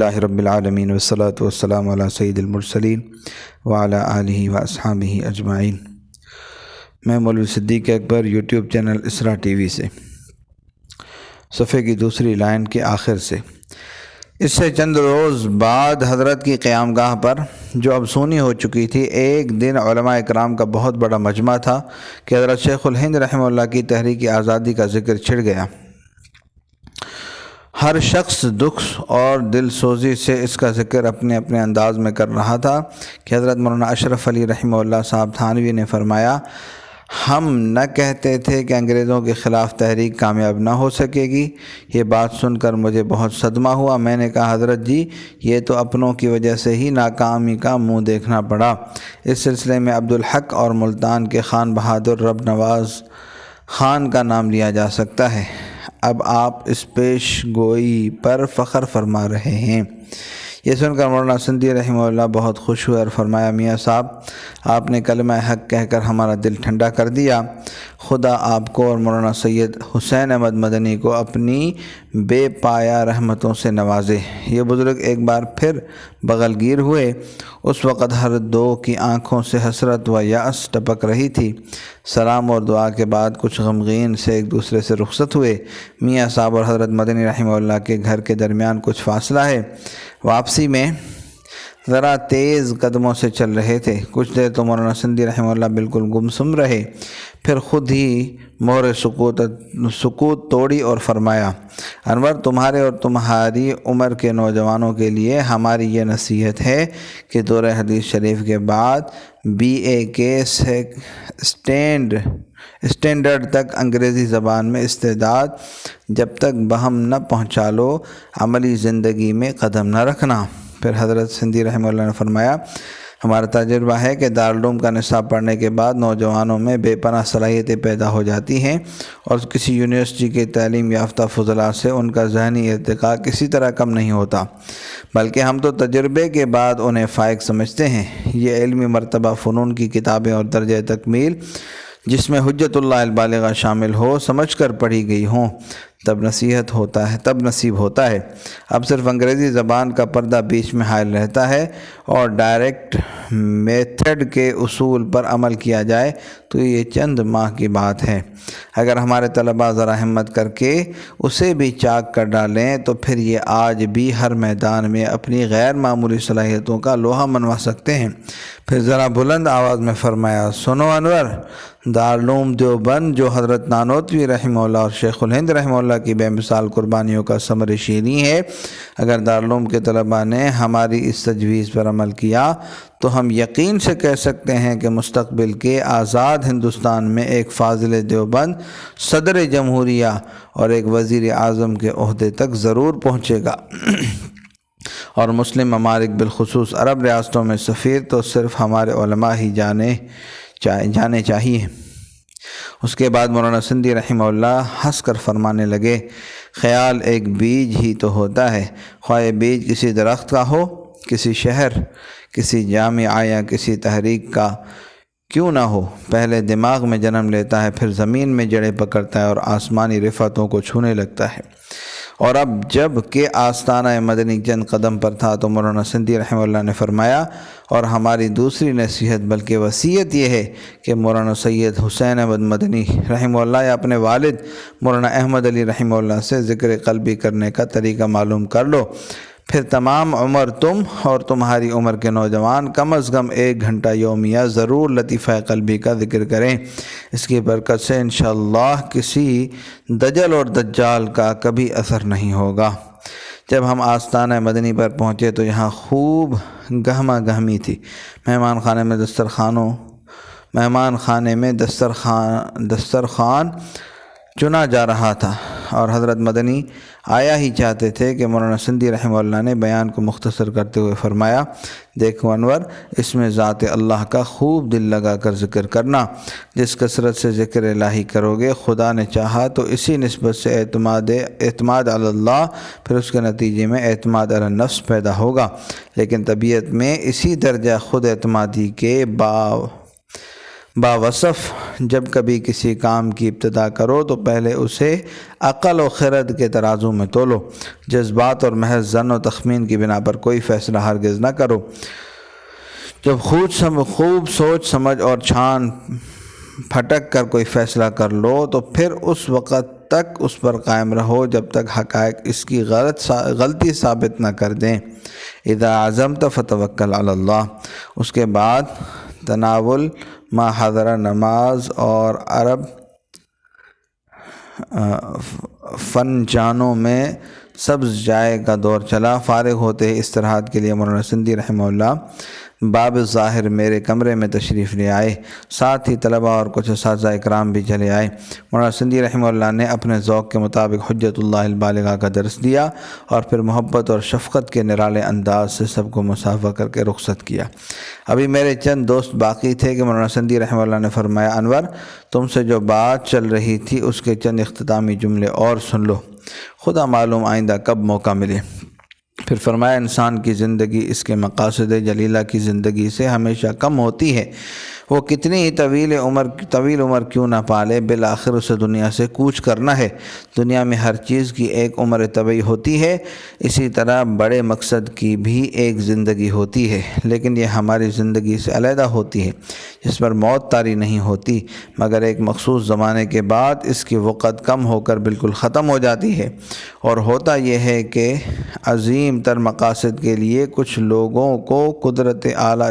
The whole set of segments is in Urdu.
للہ رب العالمین والصلاة والسلام علی سید المرسلین وعلی آلہ واصحابہ اجمعین۔ میں مولوی صدیق اکبر یوٹیوب چینل اسرا ٹی وی سے صفحے کی دوسری لائن کے آخر سے۔ اس سے چند روز بعد حضرت کی قیام گاہ پر جو اب سونی ہو چکی تھی، ایک دن علماء اکرام کا بہت بڑا مجمع تھا کہ حضرت شیخ الہند رحمہ اللہ کی تحریک آزادی کا ذکر چھڑ گیا۔ ہر شخص دکھ اور دل سوزی سے اس کا ذکر اپنے اپنے انداز میں کر رہا تھا کہ حضرت مولانا اشرف علی رحمہ اللہ صاحب تھانوی نے فرمایا، ہم نہ کہتے تھے کہ انگریزوں کے خلاف تحریک کامیاب نہ ہو سکے گی۔ یہ بات سن کر مجھے بہت صدمہ ہوا۔ میں نے کہا، حضرت جی، یہ تو اپنوں کی وجہ سے ہی ناکامی کا منہ دیکھنا پڑا۔ اس سلسلے میں عبدالحق اور ملتان کے خان بہادر رب نواز خان کا نام لیا جا سکتا ہے۔ اب آپ اس پیش گوئی پر فخر فرما رہے ہیں۔ یہ سن کر مولانا سندھی رحمہ اللہ بہت خوش ہوئے اور فرمایا، میاں صاحب، آپ نے کلمہ حق کہہ کر ہمارا دل ٹھنڈا کر دیا۔ خدا آپ کو اور مولانا سید حسین احمد مدنی کو اپنی بے پایہ رحمتوں سے نوازے۔ یہ بزرگ ایک بار پھر بغل گیر ہوئے۔ اس وقت ہر دو کی آنکھوں سے حسرت و یأس ٹپک رہی تھی۔ سلام اور دعا کے بعد کچھ غمگین سے ایک دوسرے سے رخصت ہوئے۔ میاں صاحب اور حضرت مدنی رحمہ اللہ کے گھر کے درمیان کچھ فاصلہ ہے۔ واپسی میں ذرا تیز قدموں سے چل رہے تھے۔ کچھ دیر تو مولانا سندھی رحمہ اللہ بالکل گمسم رہے، پھر خود ہی مہر سکوت توڑی اور فرمایا، انور، تمہارے اور تمہاری عمر کے نوجوانوں کے لیے ہماری یہ نصیحت ہے کہ دور حدیث شریف کے بعد BA کے اسٹینڈرڈ تک انگریزی زبان میں استعداد جب تک بہم نہ پہنچا لو، عملی زندگی میں قدم نہ رکھنا۔ پھر حضرت سندھی رحمہ اللہ نے فرمایا، ہمارا تجربہ ہے کہ دارالعلوم کا نصاب پڑھنے کے بعد نوجوانوں میں بے پناہ صلاحیتیں پیدا ہو جاتی ہیں اور کسی یونیورسٹی کے تعلیم یافتہ فضلاء سے ان کا ذہنی ارتقاء کسی طرح کم نہیں ہوتا، بلکہ ہم تو تجربے کے بعد انہیں فائق سمجھتے ہیں۔ یہ علمی مرتبہ فنون کی کتابیں اور درجہ تکمیل جس میں حجت اللہ البالغہ شامل ہو سمجھ کر پڑھی گئی ہوں، تب نصیب ہوتا ہے۔ اب صرف انگریزی زبان کا پردہ بیچ میں حائل رہتا ہے اور ڈائریکٹ میتھڈ کے اصول پر عمل کیا جائے تو یہ چند ماہ کی بات ہے۔ اگر ہمارے طلباء ذرا ہمت کر کے اسے بھی چاک کر ڈالیں تو پھر یہ آج بھی ہر میدان میں اپنی غیر معمولی صلاحیتوں کا لوہا منوا سکتے ہیں۔ پھر ذرا بلند آواز میں فرمایا، سنو انور، دارالعلوم دیوبند جو حضرت نانوتوی رحمہ اللہ اور شیخ الہند رحمہ اللہ کی بے مثال قربانیوں کا ثمر شیریں ہے، اگر دارالعلوم کے طلباء نے ہماری اس تجویز پر عمل کیا تو ہم یقین سے کہہ سکتے ہیں کہ مستقبل کے آزاد ہندوستان میں ایک فاضل دیوبند صدر جمہوریہ اور ایک وزیر اعظم کے عہدے تک ضرور پہنچے گا اور مسلم ممالک بالخصوص عرب ریاستوں میں سفیر تو صرف ہمارے علماء ہی جانے چاہیے۔ اس کے بعد مولانا سندھی رحمہ اللہ ہنس کر فرمانے لگے، خیال ایک بیج ہی تو ہوتا ہے، خواہ بیج کسی درخت کا ہو، کسی شہر، کسی جامعہ یا کسی تحریک کا کیوں نہ ہو، پہلے دماغ میں جنم لیتا ہے، پھر زمین میں جڑیں پکڑتا ہے اور آسمانی رفعتوں کو چھونے لگتا ہے۔ اور اب جب کہ آستانہ مدنی چند قدم پر تھا تو مولانا سندھی رحمہ اللہ نے فرمایا، اور ہماری دوسری نصیحت بلکہ وصیت یہ ہے کہ مولانا سید حسین احمد مدنی رحمہ اللہ یا اپنے والد مولانا احمد علی رحمہ اللہ سے ذکر قلبی کرنے کا طریقہ معلوم کر لو، پھر تمام عمر تم اور تمہاری عمر کے نوجوان کم از کم 1 گھنٹہ یومیہ ضرور لطیفہ قلبی کا ذکر کریں۔ اس کی برکت سے انشاءاللہ کسی دجل اور دجال کا کبھی اثر نہیں ہوگا۔ جب ہم آستانہ مدنی پر پہنچے تو یہاں خوب گہما گہمی تھی۔ مہمان خانے میں دسترخوان چنا جا رہا تھا اور حضرت مدنی آیا ہی چاہتے تھے کہ مولانا سندھی رحمہ اللہ نے بیان کو مختصر کرتے ہوئے فرمایا، دیکھو انور، اس میں ذات اللہ کا خوب دل لگا کر ذکر کرنا۔ جس کثرت سے ذکر الہی کرو گے، خدا نے چاہا تو اسی نسبت سے اعتماد علی اللہ، پھر اس کے نتیجے میں اعتماد علی النفس پیدا ہوگا۔ لیکن طبیعت میں اسی درجہ خود اعتمادی کے باوصف جب کبھی کسی کام کی ابتدا کرو تو پہلے اسے عقل و خرد کے ترازو میں تولو، جذبات اور محض ظن و تخمین کی بنا پر کوئی فیصلہ ہرگز نہ کرو۔ جب خوب سوچ سمجھ اور چھان پھٹک کر کوئی فیصلہ کر لو تو پھر اس وقت تک اس پر قائم رہو جب تک حقائق اس کی غلطی ثابت نہ کر دیں۔ اذا عزمت فتوکل علی اللہ۔ اس کے بعد تناول ما حضر نماز اور عرب فن جانوں میں سبز جائے کا دور چلا۔ فارغ ہوتے ہی استراحت کے لیے مولانا سندھی رحمہ اللہ باب ظاہر میرے کمرے میں تشریف لے آئے، ساتھ ہی طلبہ اور کچھ اساتذہ اکرام بھی چلے آئے۔ مولانا سندھی رحمہ اللہ نے اپنے ذوق کے مطابق حجت اللہ البالغہ کا درس دیا اور پھر محبت اور شفقت کے نرالے انداز سے سب کو مصافحہ کر کے رخصت کیا۔ ابھی میرے چند دوست باقی تھے کہ مولانا سندھی رحمہ اللہ نے فرمایا، انور تم سے جو بات چل رہی تھی اس کے چند اختتامی جملے اور سن لو، خدا معلوم آئندہ کب موقع ملے۔ پھر فرمایا، انسان کی زندگی اس کے مقاصد جلیلہ کی زندگی سے ہمیشہ کم ہوتی ہے، وہ کتنی ہی طویل عمر کیوں نہ پالے، بالآخر اسے دنیا سے کوچ کرنا ہے۔ دنیا میں ہر چیز کی ایک عمر طبعی ہوتی ہے، اسی طرح بڑے مقصد کی بھی ایک زندگی ہوتی ہے، لیکن یہ ہماری زندگی سے علیحدہ ہوتی ہے، جس پر موت طاری نہیں ہوتی، مگر ایک مخصوص زمانے کے بعد اس کی وقت کم ہو کر بالکل ختم ہو جاتی ہے۔ اور ہوتا یہ ہے کہ عظیم تر مقاصد کے لیے کچھ لوگوں کو قدرت اعلیٰ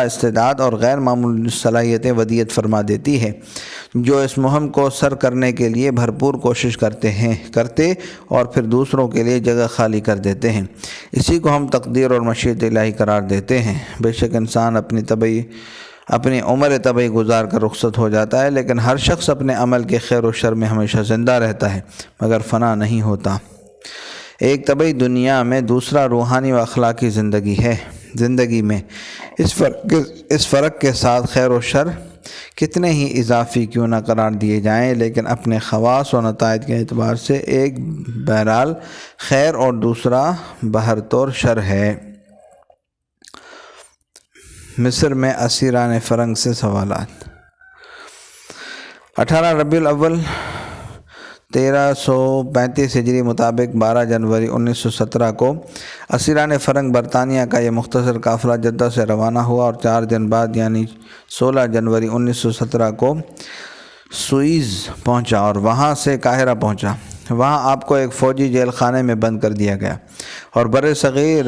استعداد اور غیر معمولی صلاحیتیں ودیعت فرما دیتی ہے، جو اس مہم کو سر کرنے کے لیے بھرپور کوشش کرتے اور پھر دوسروں کے لیے جگہ خالی کر دیتے ہیں۔ اسی کو ہم تقدیر اور مشیت الہی قرار دیتے ہیں۔ بے شک انسان اپنی عمر طبعی گزار کر رخصت ہو جاتا ہے، لیکن ہر شخص اپنے عمل کے خیر و شر میں ہمیشہ زندہ رہتا ہے مگر فنا نہیں ہوتا۔ ایک طبعی دنیا میں، دوسرا روحانی و اخلاقی زندگی میں اس فرق کے ساتھ خیر و شر کتنے ہی اضافی کیوں نہ قرار دیے جائیں، لیکن اپنے خواص و نتائج کے اعتبار سے ایک بہرحال خیر اور دوسرا بہرطور شر ہے۔ مصر میں اسیران فرنگ سے سوالات۔ 18 ربیع الاول 1335 ہجری مطابق 12 جنوری 1917 کو اسیران فرنگ برطانیہ کا یہ مختصر قافلہ جدہ سے روانہ ہوا اور 4 دن بعد یعنی 16 جنوری 1917 کو سوئس پہنچا اور وہاں سے قاہرہ پہنچا۔ وہاں آپ کو ایک فوجی جیل خانے میں بند کر دیا گیا اور بر صغیر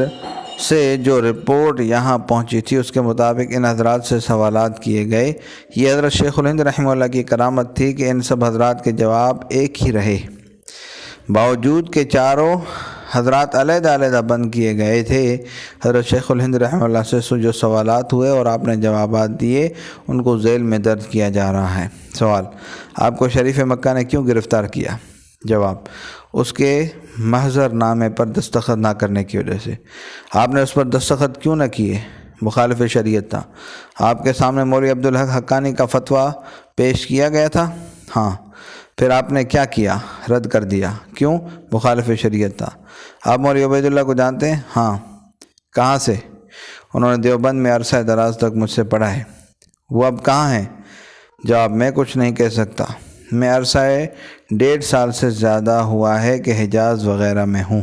سے جو رپورٹ یہاں پہنچی تھی اس کے مطابق ان حضرات سے سوالات کیے گئے۔ یہ حضرت شیخ الہند رحمہ اللہ کی کرامت تھی کہ ان سب حضرات کے جواب ایک ہی رہے، باوجود کہ چاروں حضرات علیحدہ بند کیے گئے تھے۔ حضرت شیخ الہند رحمہ اللہ سے جو سوالات ہوئے اور آپ نے جوابات دیے ان کو ذیل میں درج کیا جا رہا ہے۔ سوال: آپ کو شریف مکہ نے کیوں گرفتار کیا؟ جواب: اس کے محضر نامے پر دستخط نہ کرنے کی وجہ سے۔ آپ نے اس پر دستخط کیوں نہ کیے؟ مخالف شریعت تھا۔ آپ کے سامنے مولوی عبدالحق حقانی کا فتویٰ پیش کیا گیا تھا؟ ہاں۔ پھر آپ نے کیا کیا؟ رد کر دیا۔ کیوں؟ مخالف شریعت تھا۔ آپ مولوی عبید اللہ کو جانتے ہیں؟ ہاں۔ کہاں سے؟ انہوں نے دیوبند میں عرصہ دراز تک مجھ سے پڑھا ہے۔ وہ اب کہاں ہیں؟ جواب: میں کچھ نہیں کہہ سکتا، میں عرصہ 1.5 سال سے زیادہ ہوا ہے کہ حجاز وغیرہ میں ہوں۔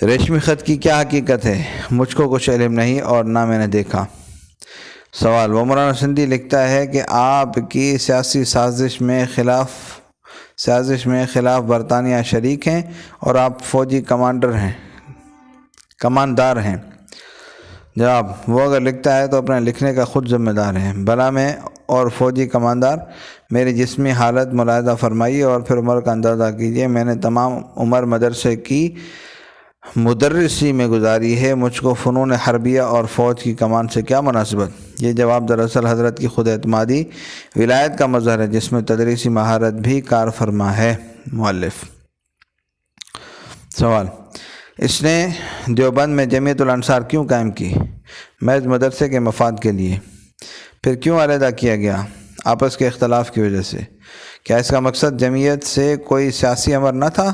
ریشمی خط کی کیا حقیقت ہے؟ مجھ کو کچھ علم نہیں اور نہ میں نے دیکھا۔ سوال: وہ مولانا سندھی لکھتا ہے کہ آپ کی سیاسی سازش میں خلاف برطانیہ شریک ہیں اور آپ فوجی کماندار ہیں۔ جواب: وہ اگر لکھتا ہے تو اپنے لکھنے کا خود ذمہ دار ہے، بھلا میں اور فوجی کماندار؟ میری جسمی حالت ملاحظہ فرمائیے اور پھر عمر کا اندازہ کیجیے۔ میں نے تمام عمر مدرسے کی مدرسی میں گزاری ہے، مجھ کو فنون حربیہ اور فوج کی کمان سے کیا مناسبت؟ یہ جواب دراصل حضرت کی خود اعتمادی ولایت کا مظہر ہے، جس میں تدریسی مہارت بھی کار فرما ہے۔ مؤلف: سوال: اس نے دیوبند میں جمعیت الانصار کیوں قائم کی؟ محض مدرسے کے مفاد کے لیے۔ پھر کیوں علیحدہ کیا گیا؟ آپس کے اختلاف کی وجہ سے۔ کیا اس کا مقصد جمعیت سے کوئی سیاسی امر نہ تھا؟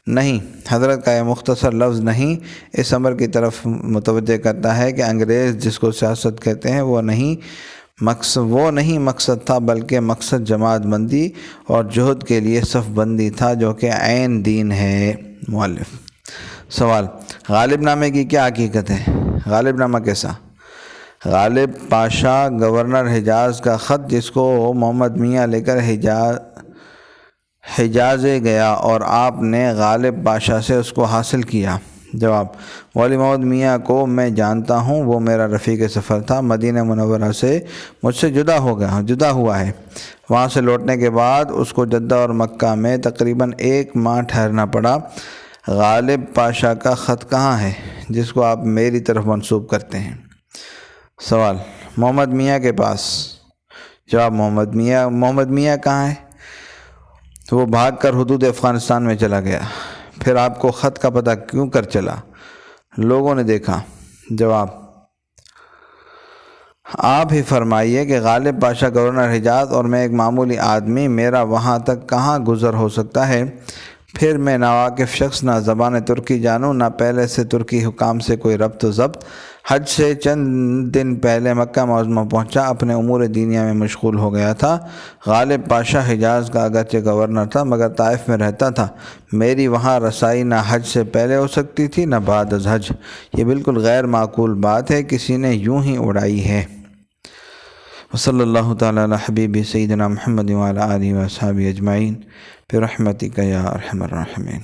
نہیں، حضرت کا یہ مختصر لفظ نہیں اس امر کی طرف متوجہ کرتا ہے کہ انگریز جس کو سیاست کہتے ہیں وہ نہیں مقصد تھا، بلکہ مقصد جماعت بندی اور جہد کے لیے صف بندی تھا، جو کہ عین دین ہے۔ مؤلف سوال: غالب نامے کی کیا حقیقت ہے؟ غالب نامہ کیسا؟ غالب پاشا گورنر حجاز کا خط جس کو محمد میاں لے کر حجاز گیا اور آپ نے غالب پاشا سے اس کو حاصل کیا۔ جواب: مولوی محمد میاں کو میں جانتا ہوں، وہ میرا رفیق سفر تھا، مدینہ منورہ سے مجھ سے جدا ہوا ہے۔ وہاں سے لوٹنے کے بعد اس کو جدہ اور مکہ میں تقریباً 1 ماہ ٹھہرنا پڑا۔ غالب پاشا کا خط کہاں ہے جس کو آپ میری طرف منسوب کرتے ہیں؟ سوال: محمد میاں کے پاس۔ جواب: محمد میاں کہاں ہے؟ تو وہ بھاگ کر حدود افغانستان میں چلا گیا۔ پھر آپ کو خط کا پتہ کیوں کر چلا؟ لوگوں نے دیکھا۔ جواب: آپ ہی فرمائیے کہ غالب پاشا گورنر حجاز اور میں ایک معمولی آدمی، میرا وہاں تک کہاں گزر ہو سکتا ہے؟ پھر میں ناواقف شخص، نہ زبان ترکی جانوں، نہ پہلے سے ترکی حکام سے کوئی ربط و ضبط۔ حج سے چند دن پہلے مکہ معظمہ پہنچا، اپنے امور دینیہ میں مشغول ہو گیا تھا۔ غالب پاشا حجاز کا اگرچہ گورنر تھا مگر طائف میں رہتا تھا۔ میری وہاں رسائی نہ حج سے پہلے ہو سکتی تھی نہ بعد از حج۔ یہ بالکل غیر معقول بات ہے، کسی نے یوں ہی اڑائی ہے۔ وصلی اللہ تعالیٰ علی حبیبی سیدنا محمد وعلی آلہ و اصحابہ اجمعین برحمتک یا ارحم الراحمین۔